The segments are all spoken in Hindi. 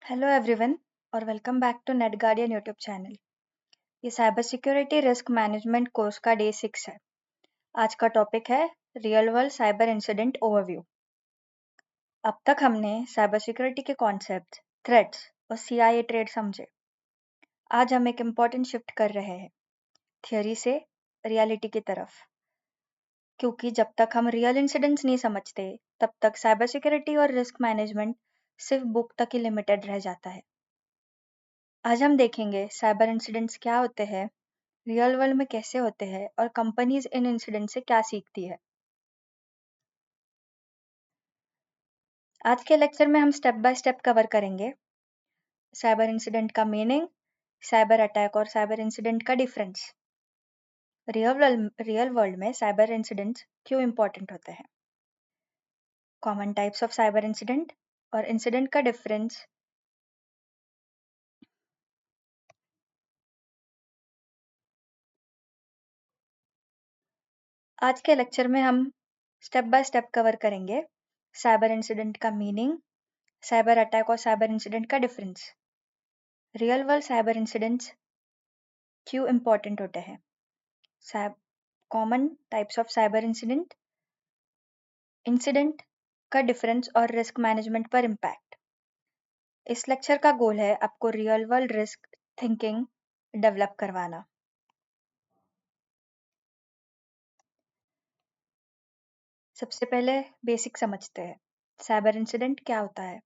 हेलो एवरीवन और welcome back to net guardian YouTube channel. ये cyber security risk management course का डे 6 है। आज का टॉपिक है real world cyber incident overview. अब तक हमने साइबर सिक्योरिटी के कॉन्सेप्ट, थ्रेट्स और CIA ट्रेड समझे। आज हम एक इम्पॉर्टेंट शिफ्ट कर रहे हैं, थियोरी से रियलिटी की तरफ। क्योंकि जब तक हम रियल इंसिडेंट्स नहीं समझते, तब तक साइबर सिक्योरिटी और रिस्क मैनेजमेंट सिर्फ बुक तक ही लिमिटेड रह जाता है। आज हम देखेंगे साइबर इंसिडेंट्स क्या होते हैं, रियल वर्ल्ड में कैसे होते हैं और कंपनीज इन इंसिडेंट से क्या सीखती है। आज के लेक्चर में हम स्टेप बाय स्टेप कवर करेंगे साइबर इंसिडेंट का मीनिंग, साइबर अटैक और साइबर इंसिडेंट का डिफरेंस, रियल वर्ल्ड में साइबर इंसिडेंट्स क्यों इंपॉर्टेंट होते हैं, common types of cyber incident और इंसिडेंट का डिफरेंस। आज के लेक्चर में हम स्टेप बाय स्टेप कवर करेंगे साइबर इंसिडेंट का मीनिंग, साइबर अटैक और साइबर इंसिडेंट का difference, real world cyber incidents क्यों इंपॉर्टेंट होते हैं, common types of cyber incident, incident का डिफरेंस और रिस्क मैनेजमेंट पर इम्पैक्ट। इस लेक्चर का गोल है आपको real world risk thinking develop करवाना। सबसे पहले बेसिक समझते हैं, साइबर इंसिडेंट क्या होता है।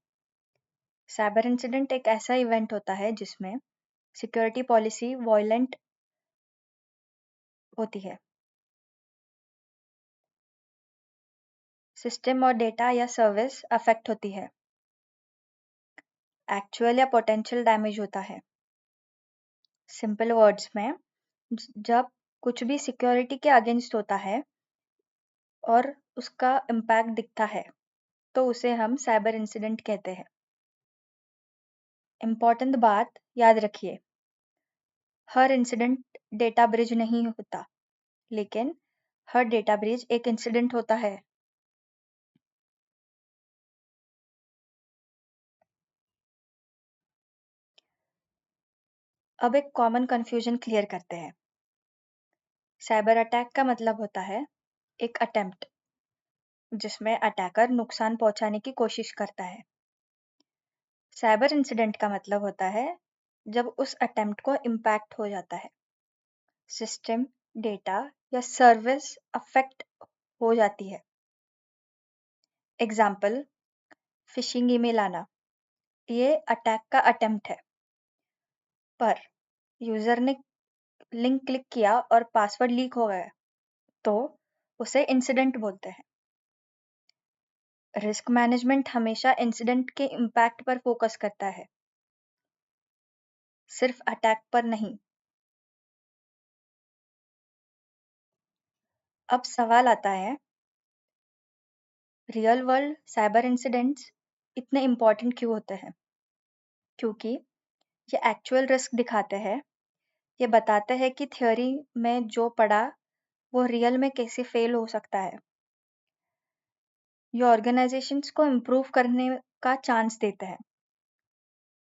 साइबर इंसिडेंट एक ऐसा इवेंट होता है जिसमें सिक्योरिटी पॉलिसी वॉयलेंट होती है, सिस्टम और डेटा या सर्विस अफेक्ट होती है, एक्चुअल या पोटेंशियल डैमेज होता है। सिंपल वर्ड्स में, जब कुछ भी सिक्योरिटी के अगेंस्ट होता है और उसका इम्पैक्ट दिखता है, तो उसे हम साइबर इंसिडेंट कहते हैं। इम्पॉर्टेंट बात याद रखिए, हर इंसिडेंट डेटा ब्रीच नहीं होता, लेकिन हर डेटा ब्रीच एक इंसिडेंट होता है। अब एक कॉमन कंफ्यूजन क्लियर करते हैं। साइबर अटैक का मतलब होता है एक अटेम्प्ट जिसमें अटैकर नुकसान पहुंचाने की कोशिश करता है। साइबर इंसिडेंट का मतलब होता है जब उस अटेम्प्ट को इम्पैक्ट हो जाता है, सिस्टम, डेटा या सर्विस अफेक्ट हो जाती है। एग्जाम्पल, फिशिंग ईमेल आना, ये अटैक का अटेम्प्ट है, पर यूजर ने लिंक क्लिक किया और पासवर्ड लीक हो गया, तो उसे इंसिडेंट बोलते हैं। रिस्क मैनेजमेंट हमेशा इंसिडेंट के इम्पैक्ट पर फोकस करता है, सिर्फ अटैक पर नहीं। अब सवाल आता है, रियल वर्ल्ड साइबर इंसिडेंट्स इतने इम्पोर्टेंट क्यों होते हैं? क्योंकि ये एक्चुअल रिस्क दिखाते हैं, ये बताते हैं कि थ्योरी में जो पढ़ा वो रियल में कैसे फेल हो सकता है। ये ऑर्गेनाइजेशंस को इम्प्रूव करने का चांस देते हैं।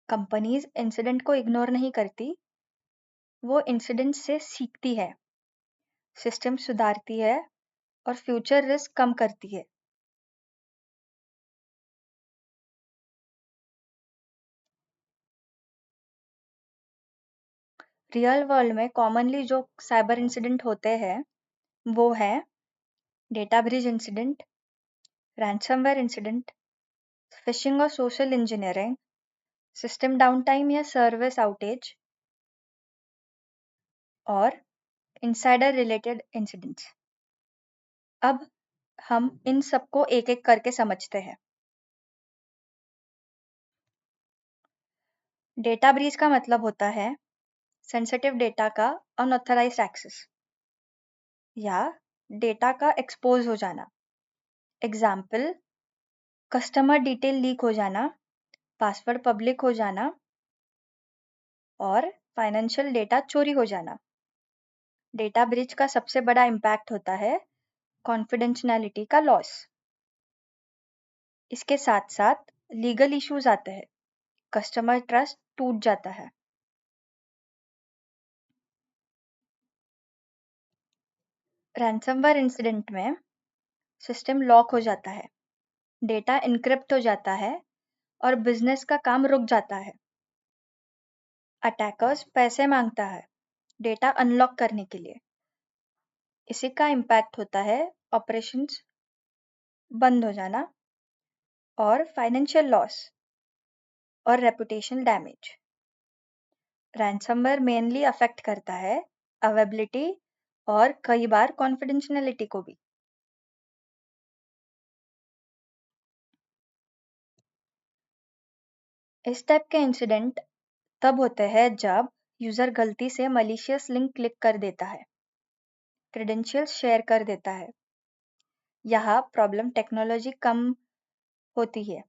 कंपनीज इंसिडेंट को इग्नोर नहीं करती, वो इंसिडेंट से सीखती है, सिस्टम सुधारती है और फ्यूचर रिस्क कम करती है। रियल वर्ल्ड में कॉमनली जो साइबर इंसिडेंट होते हैं वो है data breach incident, ransomware incident, fishing और सोशल इंजीनियरिंग, सिस्टम डाउनटाइम या सर्विस आउटेज और इनसाइडर रिलेटेड इंसिडेंट्स। अब हम इन सबको एक एक करके समझते हैं। डेटा ब्रीच का मतलब होता है सेंसिटिव डेटा का अनऑथराइज्ड एक्सेस या डेटा का एक्सपोज हो जाना। एग्जाम्पल, कस्टमर डिटेल लीक हो जाना, पासवर्ड पब्लिक हो जाना और फाइनेंशियल डेटा चोरी हो जाना। डेटा ब्रीच का सबसे बड़ा इम्पैक्ट होता है कॉन्फिडेंशियलिटी का लॉस। इसके साथ साथ लीगल इश्यूज आते हैं, कस्टमर ट्रस्ट टूट जाता है। रैंसमवेयर इंसिडेंट में सिस्टम लॉक हो जाता है, डेटा इनक्रिप्ट हो जाता है और बिजनेस का काम रुक जाता है। अटैकर्स पैसे मांगता है डेटा अनलॉक करने के लिए। इसी का इम्पैक्ट होता है ऑपरेशंस बंद हो जाना और फाइनेंशियल लॉस और reputation damage. Ransomware mainly affect करता है अवेबिलिटी और कई बार कॉन्फिडेंशियलिटी को भी। इस टाइप के इंसिडेंट तब होते हैं जब यूजर गलती से मलिशियस लिंक क्लिक कर देता है, क्रेडेंशियल्स शेयर कर देता है। यहाँ प्रॉब्लम टेक्नोलॉजी कम होती है,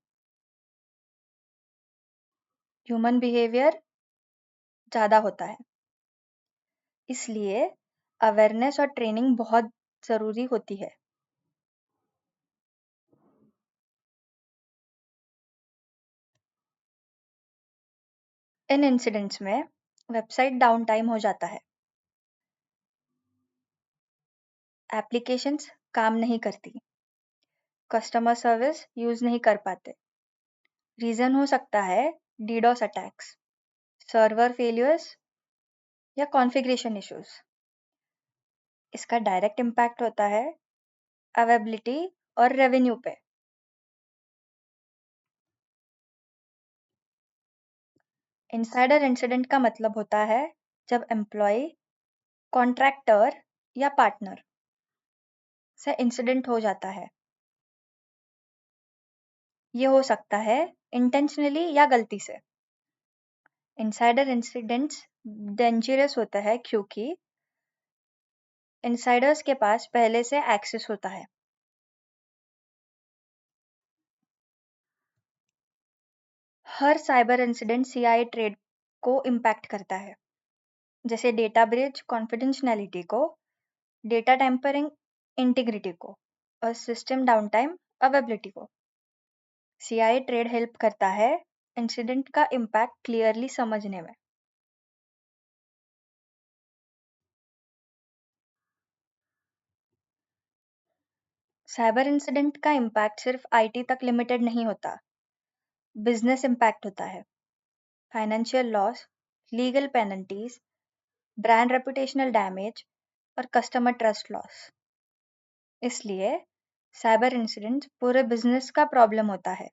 ह्यूमन बिहेवियर ज़्यादा होता है। इसलिए अवेयरनेस और ट्रेनिंग बहुत ज़रूरी होती है। इन इंसिडेंट्स में वेबसाइट डाउन टाइम हो जाता है, एप्लीकेशंस काम नहीं करती, कस्टमर सर्विस यूज़ नहीं कर पाते। रीज़न हो सकता है डीडोस अटैक्स, सर्वर फेलियर्स या कॉन्फ़िगरेशन इश्यूज। इसका डायरेक्ट इम्पैक्ट होता है अवेबिलिटी और रेवेन्यू पे। इनसाइडर इंसिडेंट का मतलब होता है जब एम्प्लॉय, कॉन्ट्रैक्टर या पार्टनर से इंसिडेंट हो जाता है। ये हो सकता है इंटेंशनली या गलती से। इनसाइडर इंसिडेंट्स डेंजरस होता है क्योंकि इनसाइडर्स के पास पहले से एक्सेस होता है। हर साइबर इंसिडेंट सीआई ट्रेड को इम्पैक्ट करता है, जैसे डेटा ब्रीच कॉन्फिडेंशियलिटी को, डेटा टैम्परिंग इंटीग्रिटी को और सिस्टम डाउनटाइम अवेबिलिटी को। सीआई ट्रेड हेल्प करता है इंसिडेंट का इम्पैक्ट क्लियरली समझने में। साइबर इंसिडेंट का इम्पैक्ट सिर्फ आईटी तक लिमिटेड नहीं होता, बिजनेस इम्पैक्ट होता है, financial loss, legal penalties, brand reputational damage और कस्टमर ट्रस्ट लॉस। इसलिए साइबर इंसिडेंट पूरे बिजनेस का प्रॉब्लम होता है।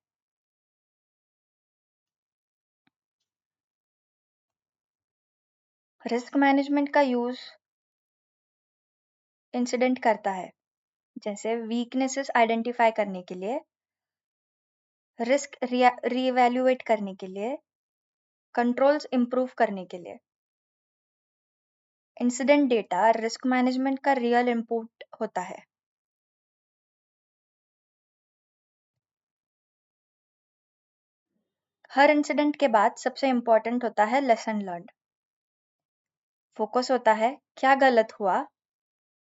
रिस्क मैनेजमेंट का यूज इंसिडेंट करता है, जैसे वीकनेसेस आइडेंटिफाई करने के लिए, रिस्क रीवैल्यूएट करने के लिए, कंट्रोल्स इंप्रूव करने के लिए। इंसिडेंट डेटा रिस्क मैनेजमेंट का रियल इनपुट होता है। हर इंसिडेंट के बाद सबसे इम्पोर्टेंट होता है लेसन लर्न्ड। फोकस होता है क्या गलत हुआ,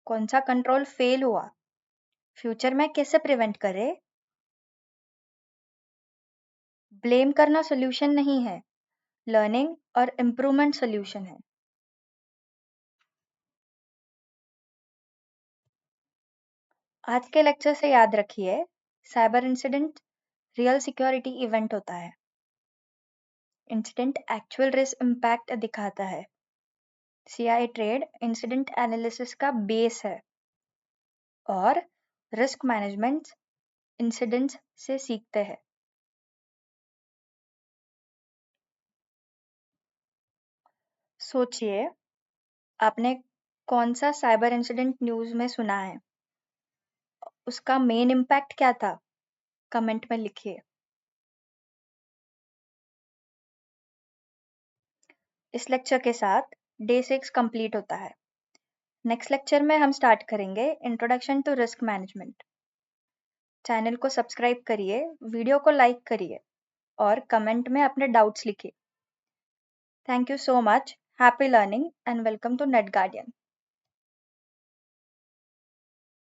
कौन सा कंट्रोल फेल हुआ, फ्यूचर में कैसे प्रिवेंट करें। ब्लेम करना सोल्यूशन नहीं है, लर्निंग और इम्प्रूवमेंट सोल्यूशन है। आज के लेक्चर से याद रखिए, cyber incident real security event होता है। इंसिडेंट एक्चुअल रिस्क इम्पैक्ट दिखाता है। सीआई ट्रेड इंसिडेंट एनालिसिस का बेस है और रिस्क मैनेजमेंट इंसिडेंट्स से सीखते हैं। सोचिए, आपने कौन सा साइबर इंसिडेंट न्यूज़ में सुना है, उसका मेन इम्पैक्ट क्या था, कमेंट में लिखिए। इस लेक्चर के साथ डे 6 कंप्लीट होता है। नेक्स्ट लेक्चर में हम स्टार्ट करेंगे introduction to risk management. Channel को सब्सक्राइब करिए, वीडियो को लाइक करिए और कमेंट में अपने डाउट्स लिखिए। Thank you so much, happy learning and welcome to net guardian.